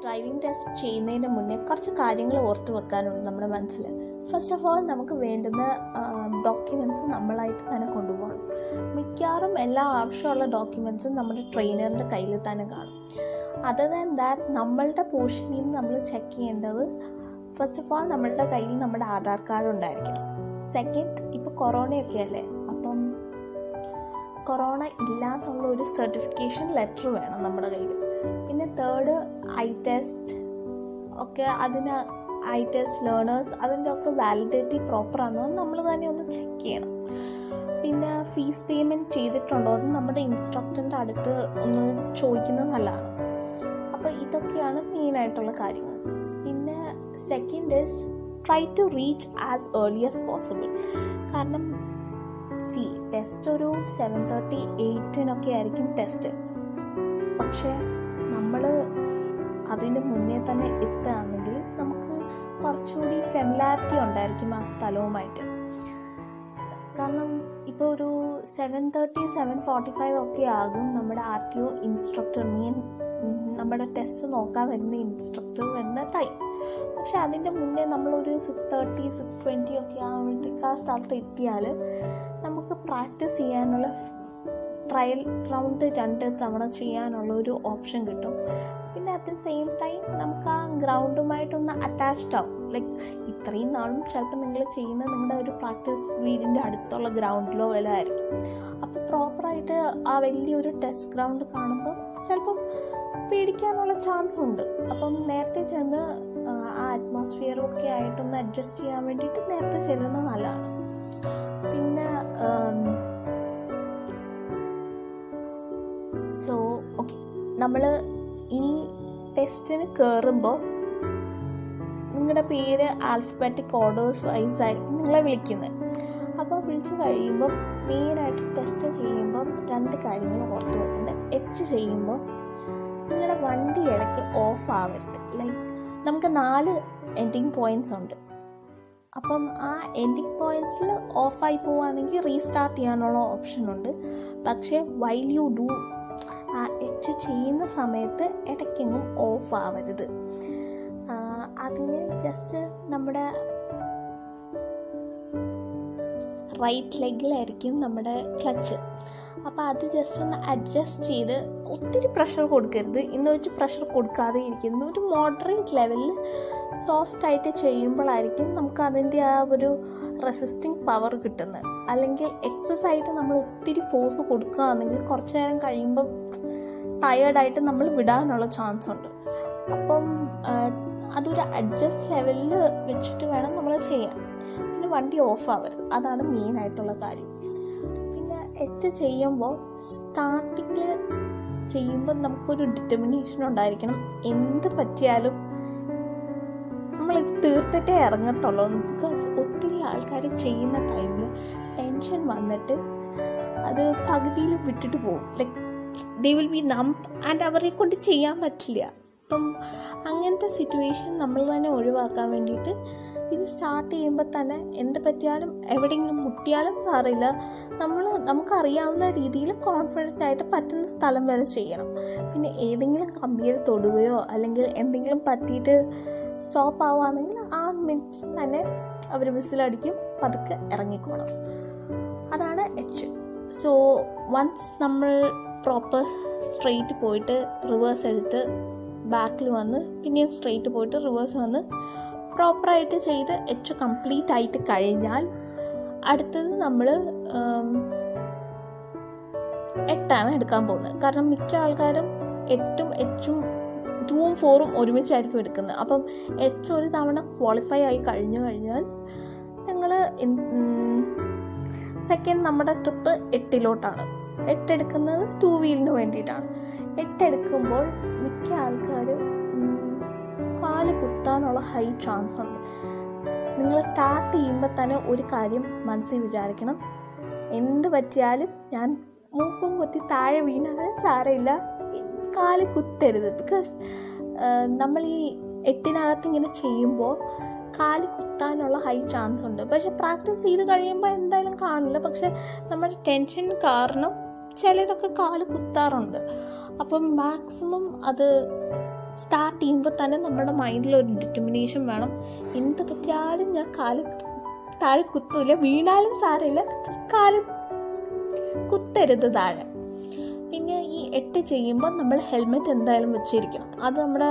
Driving test ചെയ്യുന്നതിന് മുന്നേ കുറച്ച് കാര്യങ്ങൾ ഓർത്ത് വെക്കാനുണ്ട് നമ്മുടെ മനസ്സിൽ. ഫസ്റ്റ് ഓഫ് ഓൾ നമുക്ക് വേണ്ടുന്ന ഡോക്യുമെൻറ്റ്സ് നമ്മളായിട്ട് തന്നെ കൊണ്ടുപോകണം. മിക്കവാറും എല്ലാ ആവശ്യമുള്ള ഡോക്യുമെൻറ്റ്സും നമ്മുടെ ട്രെയിനറിൻ്റെ കയ്യിൽ തന്നെ കാണും. അതർ ദാൻ ദാറ്റ് നമ്മളുടെ പോർഷനിൽ നിന്ന് നമ്മൾ ചെക്ക് ചെയ്യേണ്ടത് ഫസ്റ്റ് ഓഫ് ഓൾ നമ്മളുടെ കയ്യിൽ നമ്മുടെ ആധാർ കാർഡ് ഉണ്ടായിരിക്കണം. സെക്കൻഡ്, ഇപ്പോൾ കൊറോണയൊക്കെ അല്ലേ, അപ്പം കൊറോണ ഇല്ലാത്തുള്ള ഒരു സർട്ടിഫിക്കേഷൻ ലെറ്റർ വേണം നമ്മുടെ കയ്യിൽ. പിന്നെ തേർഡ്, ഐ ടെസ്റ്റ് ഒക്കെ, അതിന് ഐ ടെസ്റ്റ് ലേണേഴ്സ് അതിൻ്റെ ഒക്കെ വാലിഡിറ്റി പ്രോപ്പർ ആണോ നമ്മൾ തന്നെ ഒന്ന് ചെക്ക് ചെയ്യണം. പിന്നെ ഫീസ് പേയ്മെൻറ്റ് ചെയ്തിട്ടുണ്ടോ അത് നമ്മുടെ ഇൻസ്ട്രക്ടറിൻ്റെ അടുത്ത് ഒന്ന് ചോദിക്കുന്നത് നല്ലതാണ്. അപ്പോൾ ഇതൊക്കെയാണ് മെയിനായിട്ടുള്ള കാര്യങ്ങൾ. പിന്നെ second is try to reach as early as possible. കാരണം ടെസ്റ്റ് ഒരു 7:30, 8 ആയിരിക്കും ടെസ്റ്റ്. പക്ഷേ നമ്മൾ അതിന് മുന്നേ തന്നെ എത്തുകയാണെങ്കിൽ നമുക്ക് കുറച്ചുകൂടി ഫെമിലാരിറ്റി ഉണ്ടായിരിക്കും ആ സ്ഥലവുമായിട്ട്. കാരണം ഇപ്പോൾ ഒരു 7:30, 7:45 ഒക്കെ ആകും നമ്മുടെ RTO ഇൻസ്ട്രക്ടർ നമ്മുടെ ടെസ്റ്റ് നോക്കാൻ വരുന്ന ഇൻസ്ട്രക്ടർ വരുന്ന ടൈം. പക്ഷെ അതിൻ്റെ മുന്നേ നമ്മളൊരു 6:30, 6:20 ഒക്കെ ആകുമ്പോഴത്തേക്ക് ആ സ്ഥലത്ത് എത്തിയാൽ നമുക്ക് പ്രാക്ടീസ് ചെയ്യാനുള്ള ട്രയൽ റൗണ്ട് 2 തവണ ചെയ്യാനുള്ള ഒരു ഓപ്ഷൻ കിട്ടും. പിന്നെ അറ്റ് ദ സെയിം ടൈം നമുക്ക് ആ ഗ്രൗണ്ടുമായിട്ടൊന്ന് അറ്റാച്ച്ഡ് ആവും. ലൈക്ക് ഇത്രയും നാളും ചിലപ്പോൾ നിങ്ങൾ ചെയ്യുന്ന നിങ്ങളുടെ ഒരു പ്രാക്ടീസ് വീടിൻ്റെ അടുത്തുള്ള ഗ്രൗണ്ടിലോ വല്ല ആയിരിക്കും. അപ്പോൾ പ്രോപ്പറായിട്ട് ആ വലിയൊരു ടെസ്റ്റ് ഗ്രൗണ്ട് കാണുമ്പോൾ ചിലപ്പം പേടിക്കാനുള്ള ചാൻസ് ഉണ്ട്. അപ്പം നേരത്തെ ചെന്ന് ആ അറ്റ്മോസ്ഫിയറൊക്കെ ആയിട്ടൊന്ന് അഡ്ജസ്റ്റ് ചെയ്യാൻ വേണ്ടിയിട്ട് നേരത്തെ ചെല്ലുന്നത് നല്ലതാണ്. പിന്നെ നമ്മൾ ഇനി ടെസ്റ്റിന് കയറുമ്പോൾ നിങ്ങളുടെ പേര് ആൽഫബറ്റിക് ഓർഡേഴ്സ് വൈസ് ആയിരിക്കും നിങ്ങളെ വിളിക്കുന്നത്. അപ്പോൾ വിളിച്ച് കഴിയുമ്പം മെയിനായിട്ട് ടെസ്റ്റ് ചെയ്യുമ്പം 2 കാര്യങ്ങൾ ഓർത്ത് വെക്കേണ്ടത്. H ചെയ്യുമ്പോൾ നിങ്ങളുടെ വണ്ടി ഇടയ്ക്ക് ഓഫ് ആവരുത്. ലൈക്ക് നമുക്ക് 4 എൻഡിങ് പോയിൻറ്റ്സ് ഉണ്ട്. അപ്പം ആ എൻഡിങ് പോയിൻറ്റ്സിൽ ഓഫായി പോവുകയാണെങ്കിൽ റീസ്റ്റാർട്ട് ചെയ്യാനുള്ള ഓപ്ഷൻ ഉണ്ട്. പക്ഷേ വൈൽ യു ഡു ആ H ചെയ്യുന്ന സമയത്ത് ഇടയ്ക്കെങ്ങും ഓഫ് ആവരുത്. അതിന് ജസ്റ്റ് നമ്മുടെ റൈറ്റ് ലെഗിലായിരിക്കും നമ്മുടെ ക്ലച്ച്. അപ്പോൾ അത് ജസ്റ്റ് ഒന്ന് അഡ്ജസ്റ്റ് ചെയ്ത് ഒത്തിരി പ്രഷർ കൊടുക്കരുത്. ഇന്ന് വെച്ച് പ്രഷർ കൊടുക്കാതെ ഇരിക്കുന്നു. ഒരു മോഡറേറ്റ് ലെവലിൽ സോഫ്റ്റായിട്ട് ചെയ്യുമ്പോഴായിരിക്കും നമുക്ക് അതിൻ്റെ ആ ഒരു റെസിസ്റ്റിംഗ് പവർ കിട്ടുന്നത്. അല്ലെങ്കിൽ എക്സസൈസായിട്ട് നമ്മൾ ഒത്തിരി ഫോഴ്സ് കൊടുക്കുകയാണെങ്കിൽ കുറച്ച് നേരം കഴിയുമ്പം ടയേർഡായിട്ട് നമ്മൾ വിടാനുള്ള ചാൻസ് ഉണ്ട്. അപ്പം അതൊരു അഡ്ജസ്റ്റ് ലെവലിൽ വെച്ചിട്ട് വേണം നമ്മൾ ചെയ്യാൻ. പിന്നെ വണ്ടി ഓഫ് ആവരുത്, അതാണ് മെയിനായിട്ടുള്ള കാര്യം. പിന്നെ H ചെയ്യുമ്പോൾ സ്റ്റാർട്ടിങ്ങിൽ ചെയ്യുമ്പോൾ നമുക്കൊരു ഡിറ്റർമിനേഷൻ ഉണ്ടായിരിക്കണം. എന്ത് പറ്റിയാലും നമ്മളിത് തീർത്തിട്ടേ ഇറങ്ങത്തുള്ളൂ. ബിക്കോസ് ഒത്തിരി ആൾക്കാർ ചെയ്യുന്ന ടൈമിൽ ടെൻഷൻ വന്നിട്ട് അത് പകുതിയിൽ വിട്ടിട്ട് പോകും. Like they will be numb and അവരെ കൊണ്ട് ചെയ്യാൻ പറ്റില്ല. അപ്പം അങ്ങനത്തെ സിറ്റുവേഷൻ നമ്മൾ തന്നെ ഒഴിവാക്കാൻ വേണ്ടിയിട്ട് ഇത് സ്റ്റാർട്ട് ചെയ്യുമ്പോൾ തന്നെ എന്ത് പറ്റിയാലും എവിടെയെങ്കിലും മുട്ടിയാലും സാറില്ല, നമുക്കറിയാവുന്ന രീതിയിൽ കോൺഫിഡൻ്റ് ആയിട്ട് പറ്റുന്ന സ്ഥലം വരെ ചെയ്യണം. പിന്നെ ഏതെങ്കിലും കമ്പിയിൽ തൊടുകയോ അല്ലെങ്കിൽ എന്തെങ്കിലും പറ്റിയിട്ട് സ്റ്റോപ്പ് ആവുകയാണെങ്കിൽ ആ മിനിറ്റിൽ തന്നെ അവർ വിസിലടിക്കും, പതുക്കെ ഇറങ്ങിക്കോണം. അതാണ് H. സോ വൺസ് നമ്മൾ പ്രോപ്പർ സ്ട്രെയിറ്റ് പോയിട്ട് റിവേഴ്സ് എടുത്ത് ബാക്കിൽ വന്ന് പിന്നെയും സ്ട്രെയിറ്റ് പോയിട്ട് റിവേഴ്സ് വന്ന് പ്രോപ്പറായിട്ട് ചെയ്ത് H കംപ്ലീറ്റ് ആയിട്ട് കഴിഞ്ഞാൽ അടുത്തത് നമ്മൾ 8 എടുക്കാൻ പോകുന്നത്. കാരണം മിക്ക ആൾക്കാരും 8ഉം Hഉം 2ഉം 4ഉം ഒരുമിച്ചായിരിക്കും എടുക്കുന്നത്. അപ്പം H ഒരു തവണ ക്വാളിഫൈ ആയി കഴിഞ്ഞാൽ നിങ്ങൾ സെക്കൻഡ് നമ്മുടെ ട്രിപ്പ് 8 എടുക്കുന്നത് 2 വീലിന് വേണ്ടിയിട്ടാണ്. 8 എടുക്കുമ്പോൾ മിക്ക ആൾക്കാരും കാല് കുത്താനുള്ള ഹൈ ചാൻസ് ഉണ്ട്. നിങ്ങൾ സ്റ്റാർട്ട് ചെയ്യുമ്പോൾ തന്നെ ഒരു കാര്യം മനസ്സിൽ വിചാരിക്കണം, എന്ത് പറ്റിയാലും ഞാൻ മൂക്കും കുത്തി താഴെ വീണാലും സാരമില്ല, കാല് കുത്തരുത്. ബിക്കോസ് നമ്മൾ ഈ 8 ഇങ്ങനെ ചെയ്യുമ്പോൾ കാല് കുത്താനുള്ള ഹൈ ചാൻസ് ഉണ്ട്. പക്ഷെ പ്രാക്ടീസ് ചെയ്ത് കഴിയുമ്പോൾ എന്തായാലും കാണില്ല. പക്ഷെ നമ്മുടെ ടെൻഷൻ കാരണം ചിലരൊക്കെ കാല് കുത്താറുണ്ട്. അപ്പം മാക്സിമം അത് സ്റ്റാർട്ട് ചെയ്യുമ്പോൾ തന്നെ നമ്മുടെ മൈൻഡിൽ ഒരു ഡിറ്റർമിനേഷൻ വേണം. എന്ത് പറ്റിയാലും ഞാൻ കാല് താഴെ കുത്തൂല, വീണാലും സാരമില്ല, കാല് കുത്തരുത് താഴെ. പിന്നെ ഈ 8 ചെയ്യുമ്പോൾ നമ്മൾ ഹെൽമെറ്റ് എന്തായാലും വെച്ചിരിക്കണം. അത് നമ്മുടെ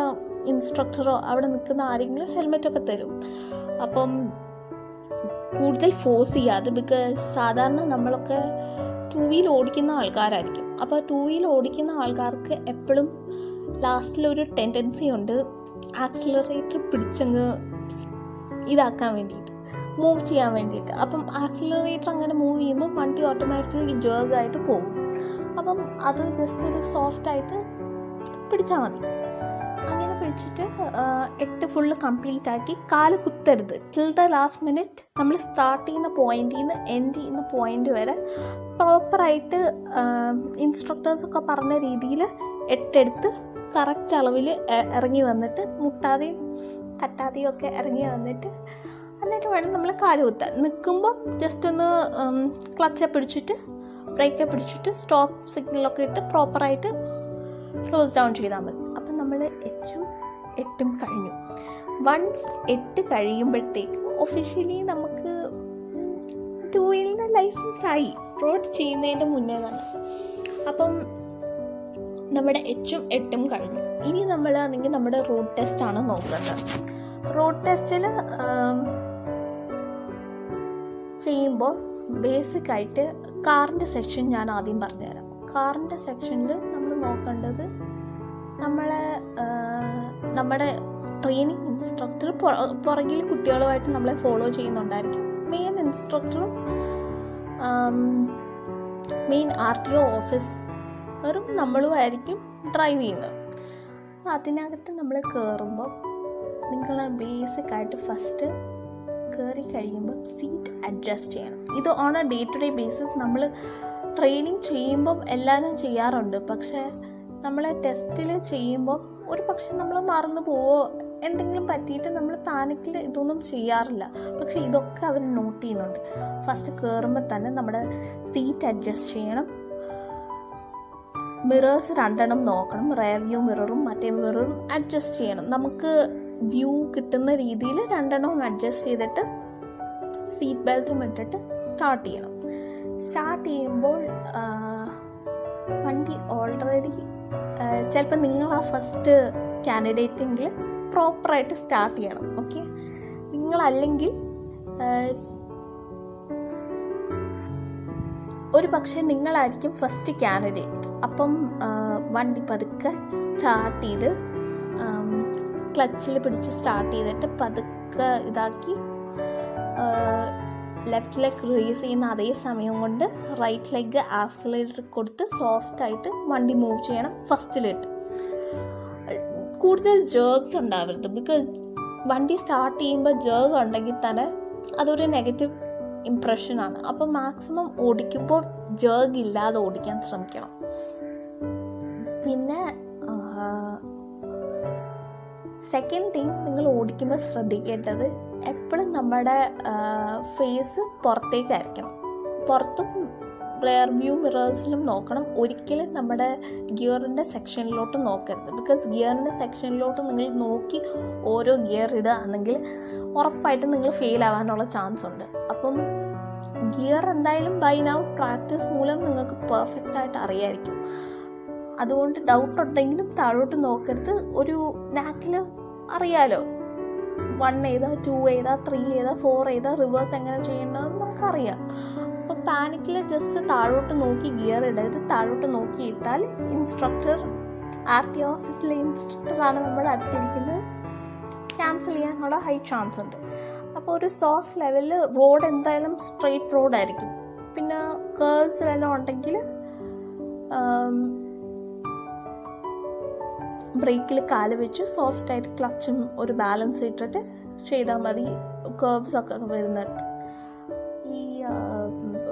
ഇൻസ്ട്രക്ടറോ അവിടെ നിൽക്കുന്ന ആരെങ്കിലും ഹെൽമെറ്റൊക്കെ തരും. അപ്പം കൂടുതൽ ഫോഴ്സ് ചെയ്യാതെ, ബിക്കോസ് സാധാരണ നമ്മളൊക്കെ 2 വീൽ ഓടിക്കുന്ന ആൾക്കാരായിരിക്കും. അപ്പോൾ 2 വീൽ ഓടിക്കുന്ന ആൾക്കാർക്ക് എപ്പോഴും ലാസ്റ്റിലൊരു ടെൻഡൻസി ഉണ്ട് ആക്സിലറേറ്റർ പിടിച്ചങ്ങ് ഇതാക്കാൻ വേണ്ടിയിട്ട്, മൂവ് ചെയ്യാൻ വേണ്ടിയിട്ട്. അപ്പം ആക്സിലറേറ്റർ അങ്ങനെ മൂവ് ചെയ്യുമ്പോൾ വണ്ടി ഓട്ടോമാറ്റിക്കലി ജേർഗായിട്ട് പോകും. അപ്പം അത് ജസ്റ്റ് ഒരു സോഫ്റ്റായിട്ട് പിടിച്ചാൽ മതി. അങ്ങനെ പിടിച്ചിട്ട് 8 ഫുള്ള് കംപ്ലീറ്റ് ആക്കി. കാല് കുത്തരുത് ടിൽ ദ ലാസ്റ്റ് മിനിറ്റ്. നമ്മൾ സ്റ്റാർട്ട് ചെയ്യുന്ന പോയിന്റിൽ നിന്ന് എൻഡ് ചെയ്യുന്ന പോയിന്റ് വരെ പ്രോപ്പറായിട്ട് ഇൻസ്ട്രക്ടേഴ്സൊക്കെ പറഞ്ഞ രീതിയിൽ 8 എടുത്ത് കറക്റ്റ് അളവിൽ ഇറങ്ങി വന്നിട്ട്, മുട്ടാതെയും തട്ടാതെയും ഒക്കെ ഇറങ്ങി വന്നിട്ട്, എന്നിട്ട് വേണം നമ്മൾ കാല് കുത്താൻ. നിൽക്കുമ്പോൾ ജസ്റ്റ് ഒന്ന് ക്ലച്ച് പിടിച്ചിട്ട് ബ്രേക്ക് പിടിച്ചിട്ട് സ്റ്റോപ്പ് സിഗ്നലൊക്കെ ഇട്ട് പ്രോപ്പറായിട്ട് ക്ലോസ് ഡൗൺ ചെയ്താൽ മതി. അപ്പം നമ്മൾ 8 കഴിഞ്ഞു. വൺസ് 8 കഴിയുമ്പോഴത്തേക്ക് ഒഫീഷ്യലി നമുക്ക് 2 വീലിൻ്റെ ലൈസൻസ് ആയി, റോഡ് ചെയ്യുന്നതിൻ്റെ മുന്നേ തന്നെ. അപ്പം നമ്മുടെ 8 കഴിഞ്ഞു. ഇനി നമ്മളാണെങ്കിൽ നമ്മുടെ റോഡ് ടെസ്റ്റാണ് നോക്കുന്നത്. റോഡ് ടെസ്റ്റിൽ ചെയ്യുമ്പോൾ ബേസിക്കായിട്ട് കാറിൻ്റെ സെക്ഷൻ ഞാൻ ആദ്യം പറഞ്ഞുതരാം. കാറിൻ്റെ സെക്ഷനിൽ നമ്മൾ നോക്കേണ്ടത് നമ്മുടെ ട്രെയിനിങ് ഇൻസ്ട്രക്ടർ പുറകിൽ കുട്ടികളുമായിട്ട് നമ്മളെ ഫോളോ ചെയ്യുന്നുണ്ടായിരിക്കും. മെയിൻ ഇൻസ്ട്രക്ടറും മെയിൻ RTO ഓഫീസറും നമ്മളുമായിരിക്കും ഡ്രൈവ് ചെയ്യുന്നത്. അതിനകത്ത് നമ്മൾ കയറുമ്പോൾ നിങ്ങൾ ബേസിക്കായിട്ട് ഫസ്റ്റ് കയറി കഴിയുമ്പോൾ സീറ്റ് അഡ്ജസ്റ്റ് ചെയ്യണം. ഇത് on a day to day basis നമ്മൾ ട്രെയിനിങ് ചെയ്യുമ്പം എല്ലാവരും ചെയ്യാറുണ്ട്. പക്ഷേ നമ്മൾ ടെസ്റ്റിൽ ചെയ്യുമ്പോൾ ഒരു പക്ഷെ നമ്മൾ മറന്നു പോവോ എന്തെങ്കിലും പറ്റിയിട്ട് നമ്മൾ പാനിക്കിൽ ഇതൊന്നും ചെയ്യാറില്ല. പക്ഷേ ഇതൊക്കെ അവർ നോട്ട് ചെയ്യുന്നുണ്ട്. ഫസ്റ്റ് കയറുമ്പോൾ തന്നെ നമ്മുടെ സീറ്റ് അഡ്ജസ്റ്റ് ചെയ്യണം. മിറേഴ്സ് 2 നോക്കണം. റെയർ വ്യൂ മിററും മറ്റേ മിററും അഡ്ജസ്റ്റ് ചെയ്യണം. നമുക്ക് വ്യൂ കിട്ടുന്ന രീതിയിൽ 2 അഡ്ജസ്റ്റ് ചെയ്തിട്ട് സീറ്റ് ബെൽറ്റും ഇട്ടിട്ട് സ്റ്റാർട്ട് ചെയ്യണം. സ്റ്റാർട്ട് ചെയ്യുമ്പോൾ വണ്ടി ഓൾറെഡി ചിലപ്പോൾ നിങ്ങൾ ആ ഫസ്റ്റ് കാൻഡിഡേറ്റെങ്കിൽ പ്രോപ്പറായിട്ട് സ്റ്റാർട്ട് ചെയ്യണം. ഓക്കെ, നിങ്ങളല്ലെങ്കിൽ ഒരു പക്ഷേ നിങ്ങളായിരിക്കും ഫസ്റ്റ് കാൻഡിഡേറ്റ്. അപ്പം വണ്ടി പതുക്കെ സ്റ്റാർട്ട് ചെയ്ത് ക്ലച്ചിൽ പിടിച്ച് സ്റ്റാർട്ട് ചെയ്തിട്ട് പതുക്കെ ഇതാക്കി ലെഫ്റ്റ് ലെഗ് റേസ് ചെയ്യുന്ന അതേ സമയം കൊണ്ട് റൈറ്റ് ലെഗ് ആക്സിലറേറ്റർ കൊടുത്ത് സോഫ്റ്റായിട്ട് വണ്ടി മൂവ് ചെയ്യണം ഫസ്റ്റിലിട്ട്. കൂടുതൽ ജേർഗ്സ് ഉണ്ടാവരുത്. ബിക്കോസ് വണ്ടി സ്റ്റാർട്ട് ചെയ്യുമ്പോൾ ജേർഗ് ഉണ്ടെങ്കിൽ തന്നെ അതൊരു നെഗറ്റീവ് ഇംപ്രഷനാണ്. അപ്പോൾ മാക്സിമം ഓടിക്കുമ്പോൾ ജേർഗ് ഇല്ലാതെ ഓടിക്കാൻ ശ്രമിക്കണം. പിന്നെ സെക്കൻഡ് തിങ്, നിങ്ങൾ ഓടിക്കുമ്പോൾ ശ്രദ്ധിക്കേണ്ടത് എപ്പോഴും നമ്മുടെ ഫേസ് പുറത്തേക്കായിരിക്കണം. പുറത്തും റെയർ വ്യൂ മിറേഴ്സിലും നോക്കണം. ഒരിക്കലും നമ്മുടെ ഗിയറിൻ്റെ സെക്ഷനിലോട്ട് നോക്കരുത്. ബിക്കോസ് ഗിയറിൻ്റെ സെക്ഷനിലോട്ട് നിങ്ങൾ നോക്കി ഓരോ ഗിയർ ഇടുകയാണെങ്കിൽ ഉറപ്പായിട്ടും നിങ്ങൾ ഫെയിൽ ആവാനുള്ള ചാൻസ് ഉണ്ട്. അപ്പം ഗിയർ എന്തായാലും ബൈ നൗ പ്രാക്ടീസ് മൂലം നിങ്ങൾക്ക് പെർഫെക്റ്റ് ആയിട്ട് അറിയായിരിക്കും. അതുകൊണ്ട് ഡൗട്ട് ഉണ്ടെങ്കിലും താഴോട്ട് നോക്കരുത്. ഒരു നാക്കിൽ അറിയാലോ 1 ഏതാ, 2 ഏതാ, 3 ഏതാ, 4 ഏതാ, റിവേഴ്സ് എങ്ങനെ ചെയ്യേണ്ടതെന്ന് നമുക്കറിയാം. അപ്പോൾ പാനിക്കിൽ ജസ്റ്റ് താഴോട്ട് നോക്കി ഗിയർ ഇടരുത്. താഴോട്ട് നോക്കി ഇട്ടാൽ ഇൻസ്ട്രക്ടർ RTO ഓഫീസിലെ ഇൻസ്ട്രക്ടറാണ് നമ്മുടെ അടുത്തിരിക്കുന്നത്, ക്യാൻസൽ ചെയ്യാനുള്ള ഹൈ ചാൻസ് ഉണ്ട്. അപ്പോൾ ഒരു സോഫ്റ്റ് ലെവലിൽ റോഡ് എന്തായാലും സ്ട്രെയിറ്റ് റോഡായിരിക്കും. പിന്നെ കേർവ്സ് വല്ലതും ഉണ്ടെങ്കിൽ ബ്രേക്കിൽ കാല് വെച്ച് സോഫ്റ്റായിട്ട് ക്ലച്ചും ഒരു ബാലൻസ് ഇട്ടിട്ട് ചെയ്താൽ മതി കേർവ്സ് ഒക്കെ വരുന്നിടത്ത്. ഈ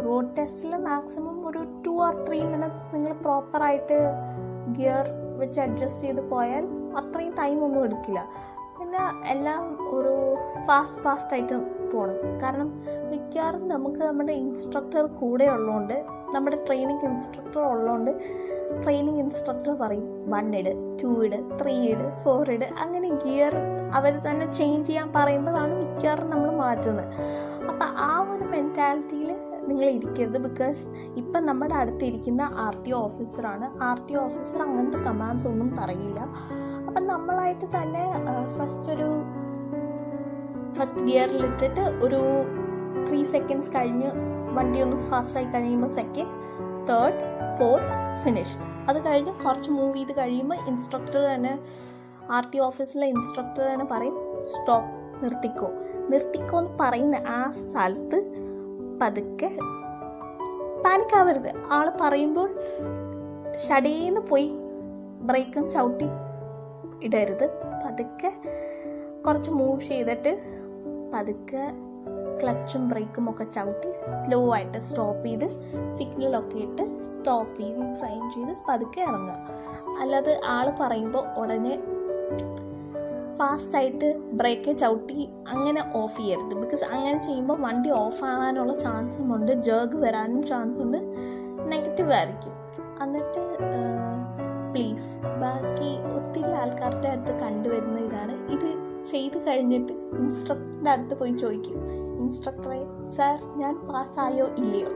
റോഡ് ടെസ്റ്റിൽ മാക്സിമം ഒരു 2 or 3 minutes നിങ്ങൾ പ്രോപ്പറായിട്ട് ഗിയർ വെച്ച് അഡ്ജസ്റ്റ് ചെയ്ത് പോയാൽ അത്രയും ടൈമൊന്നും എടുക്കില്ല. പിന്നെ എല്ലാം ഒരു ഫാസ്റ്റായിട്ട് പോകണം. കാരണം മിക്കവാറും നമുക്ക് നമ്മുടെ ഇൻസ്ട്രക്ടർ കൂടെ ഉള്ളതുകൊണ്ട് നമ്മുടെ ട്രെയിനിങ് ഇൻസ്ട്രക്ടർ ഉള്ളതുകൊണ്ട് ട്രെയിനിങ് ഇൻസ്ട്രക്ടർ പറയും 1 ഇട്, 2 ഇട്, 3 ഇട്, 4 ഇട്, അങ്ങനെ ഗിയർ അവർ തന്നെ ചേഞ്ച് ചെയ്യാൻ പറയുമ്പോഴാണ് മിക്കവാറും നമ്മൾ മാറ്റുന്നത്. അപ്പം ആ ഒരു മെൻറ്റാലിറ്റിയിൽ നിങ്ങൾ ഇരിക്കരുത്. ബിക്കോസ് ഇപ്പം നമ്മുടെ അടുത്തിരിക്കുന്ന RTO ഓഫീസറാണ്. RTO ഓഫീസർ അങ്ങനത്തെ കമാൻഡ്സ് ഒന്നും പറയില്ല. അപ്പം നമ്മളായിട്ട് തന്നെ ഫസ്റ്റ് ഗിയറിലിട്ടിട്ട് ഒരു 3 സെക്കൻഡ്സ് കഴിഞ്ഞ് വണ്ടി ഒന്ന് ഫാസ്റ്റായി കഴിയുമ്പോൾ 2nd, 3rd, 4th ഫിനിഷ്. അത് കഴിഞ്ഞ് കുറച്ച് മൂവ് ചെയ്ത് കഴിയുമ്പോൾ ഇൻസ്ട്രക്ടർ തന്നെ, RTO ഓഫീസിലെ ഇൻസ്ട്രക്ടർ തന്നെ പറയും സ്റ്റോപ്പ്, നിർത്തിക്കോ എന്ന് പറയുന്ന ആ സ്ഥലത്ത് പതുക്കെ പാനിക്കാവരുത്. ആൾ പറയുമ്പോൾ ഷടേന്ന് പോയി ബ്രേക്കും ചവിട്ടി ഇടരുത്. പതുക്കെ കുറച്ച് മൂവ് ചെയ്തിട്ട് പതുക്കെ ക്ലച്ചും ബ്രേക്കും ഒക്കെ ചവിട്ടി സ്ലോ ആയിട്ട് സ്റ്റോപ്പ് ചെയ്ത് സിഗ്നലൊക്കെ ഇട്ട് സ്റ്റോപ്പ് ചെയ്ത് സൈൻ ചെയ്ത് പതുക്കെ ഇറങ്ങുക. അല്ലാതെ ആൾ പറയുമ്പോൾ ഉടനെ ഫാസ്റ്റായിട്ട് ബ്രേക്ക് ചവിട്ടി അങ്ങനെ ഓഫ് ചെയ്യരുത്. ബിക്കോസ് അങ്ങനെ ചെയ്യുമ്പോൾ വണ്ടി ഓഫ് ആകാനുള്ള ചാൻസും ഉണ്ട്, ജേർഗ് വരാനും ചാൻസ് ഉണ്ട്, നെഗറ്റീവ് ആയിരിക്കും. എന്നിട്ട് പ്ലീസ്, ബാക്കി ഒത്തിരി ആൾക്കാരുടെ അടുത്ത് കണ്ടുവരുന്ന ഇതാണ്, ഇത് ചെയ്ത് കഴിഞ്ഞിട്ട് ഇൻസ്ട്രക്ടറിൻ്റെ അടുത്ത് പോയി ചോദിക്കും, ഇൻസ്ട്രക്ടറെ സാർ ഞാൻ പാസ്സായോ ഇല്ലയോ,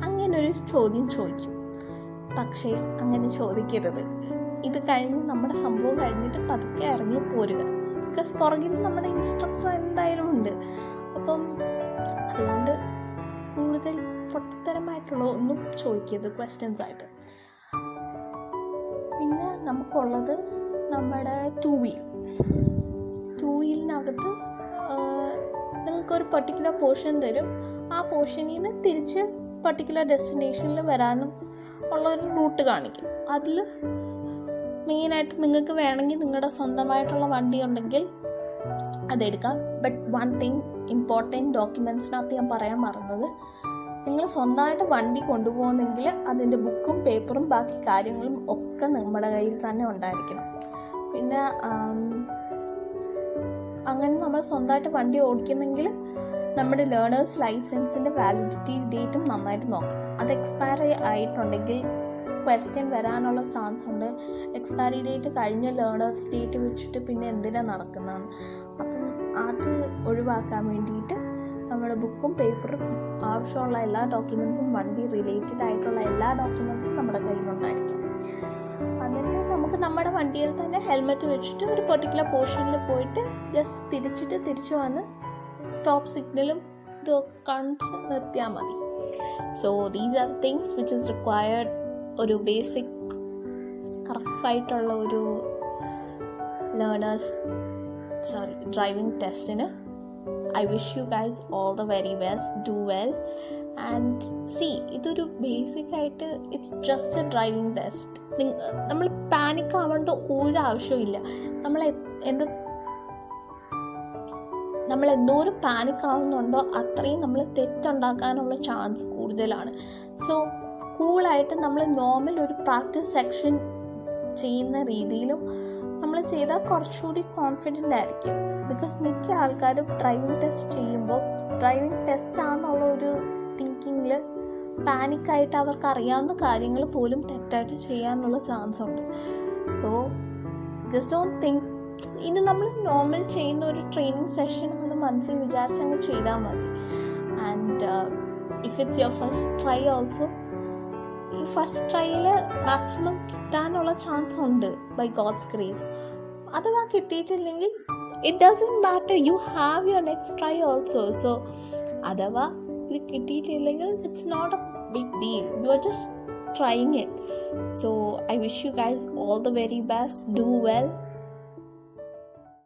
അങ്ങനൊരു ചോദ്യം ചോദിക്കും. പക്ഷേ അങ്ങനെ ചോദിക്കരുത്. ഇത് കഴിഞ്ഞ് നമ്മുടെ സംഭവം കഴിഞ്ഞിട്ട് പതുക്കെ ഇറങ്ങി പോരുക. ബിക്കോസ് പുറകിൽ നമ്മുടെ ഇൻസ്ട്രക്ടർ എന്തായാലും ഉണ്ട്. അപ്പം അതുകൊണ്ട് കൂടുതൽ പൊട്ടത്തരമായിട്ടുള്ള ഒന്നും ചോദിക്കരുത് ക്വസ്റ്റ്യൻസ് ആയിട്ട്. പിന്നെ നമുക്കുള്ളത് നമ്മുടെ 2 വീലിനകത്ത് നിങ്ങൾക്കൊരു പർട്ടിക്കുലർ പോർഷൻ തരും. ആ പോർഷനിൽ നിന്ന് തിരിച്ച് പർട്ടിക്കുലർ ഡെസ്റ്റിനേഷനിൽ വരാനും ഉള്ളൊരു റൂട്ട് കാണിക്കും. അതിൽ മെയിനായിട്ട് നിങ്ങൾക്ക് വേണമെങ്കിൽ നിങ്ങളുടെ സ്വന്തമായിട്ടുള്ള വണ്ടി ഉണ്ടെങ്കിൽ അതെടുക്കാം. ബട്ട് 1 തിങ് ഇമ്പോർട്ടൻറ്റ് ഡോക്യുമെൻറ്റ്സിനകത്ത് ഞാൻ പറയാൻ മറന്നത്, നിങ്ങൾ സ്വന്തമായിട്ട് വണ്ടി കൊണ്ടുപോകുന്നെങ്കിൽ അതിൻ്റെ ബുക്കും പേപ്പറും ബാക്കി കാര്യങ്ങളും ഒക്കെ നമ്മുടെ കയ്യിൽ തന്നെ ഉണ്ടായിരിക്കണം. പിന്നെ അങ്ങനെ നമ്മൾ സ്വന്തമായിട്ട് വണ്ടി ഓടിക്കുന്നെങ്കിൽ നമ്മുടെ ലേണേഴ്സ് ലൈസൻസിൻ്റെ വാലിഡിറ്റി ഡേറ്റും നന്നായിട്ട് നോക്കണം. അത് എക്സ്പയർ ആയിട്ടുണ്ടെങ്കിൽ ക്വസ്റ്റ്യൻ വരാനുള്ള ചാൻസ് ഉണ്ട്. എക്സ്പയറി ഡേറ്റ് കഴിഞ്ഞ ലേണേഴ്സ് ഡേറ്റ് വെച്ചിട്ട് പിന്നെ എന്തിനാണ് നടക്കുന്നതെന്ന്. അപ്പം അത് ഒഴിവാക്കാൻ വേണ്ടിയിട്ട് നമ്മുടെ ബുക്കും പേപ്പറും ആവശ്യമുള്ള എല്ലാ ഡോക്യുമെൻറ്റ്സും, വണ്ടി റിലേറ്റഡ് ആയിട്ടുള്ള എല്ലാ ഡോക്യുമെൻറ്റ്സും നമ്മുടെ കയ്യിലുണ്ടായിരിക്കും. എന്നിട്ട് നമുക്ക് നമ്മുടെ വണ്ടിയിൽ തന്നെ ഹെൽമെറ്റ് വെച്ചിട്ട് ഒരു പെർട്ടിക്കുലർ പോർഷനിൽ പോയിട്ട് ജസ്റ്റ് തിരിച്ചു വന്ന് സ്റ്റോപ്പ് സിഗ്നലും ഇതൊക്കെ കാണിച്ച് നിർത്തിയാൽ മതി. So these are things which is required ഒരു ബേസിക് റഫായിട്ടുള്ള ഒരു ഡ്രൈവിംഗ് ടെസ്റ്റിന്. I wish you guys all the very best. Do well and see, ഇതൊരു ബേസിക് ആയിട്ട് it's just A driving test. നമ്മൾ പാനിക് ആവേണ്ട ഒരു ആവശ്യമില്ല. നമ്മൾ എന്തോരം പാനിക് ആവുന്നുണ്ടോ അത്രയും നമ്മൾ തെറ്റുണ്ടാക്കാനുള്ള ചാൻസ് കൂടുതലാണ്. സോ കൂളായിട്ട് നമ്മൾ നോർമൽ ഒരു പ്രാക്ടീസ് സെക്ഷൻ ചെയ്യുന്ന രീതിയിലും നമ്മൾ ചെയ്താൽ കുറച്ചുകൂടി കോൺഫിഡൻ്റ് ആയിരിക്കും. ബിക്കോസ് മിക്ക ആൾക്കാരും ഡ്രൈവിംഗ് ടെസ്റ്റ് ചെയ്യുമ്പോൾ ഡ്രൈവിംഗ് ടെസ്റ്റ് ആണെന്നുള്ള ഒരു തിങ്കിങ്ങിൽ പാനിക്കായിട്ട് അവർക്ക് അറിയാവുന്ന കാര്യങ്ങൾ പോലും തെറ്റായിട്ട് ചെയ്യാനുള്ള ചാൻസ് ഉണ്ട്. സോ ജസ്റ്റ് ഡോണ്ട് തിങ്ക് ഇത് നമ്മൾ നോർമൽ ചെയ്യുന്ന ഒരു ട്രെയിനിങ് സെഷൻ ആണെന്ന് മനസ്സിൽ വിചാരിച്ചങ്ങ് ചെയ്താൽ മതി. And if it's your first try also, ഈ ഫസ്റ്റ് ട്രൈയിൽ മാക്സിമം കിട്ടാനുള്ള ചാൻസ് ഉണ്ട് ബൈ ഗോഡ്സ് ഗ്രേസ്. അഥവാ കിട്ടിയിട്ടില്ലെങ്കിൽ it doesn't matter, you have your next try also. So അഥവാ ഇത് കിട്ടിയിട്ടില്ലെങ്കിൽ it's not a big deal, you are just trying it. So I wish you guys all the very best. Do well.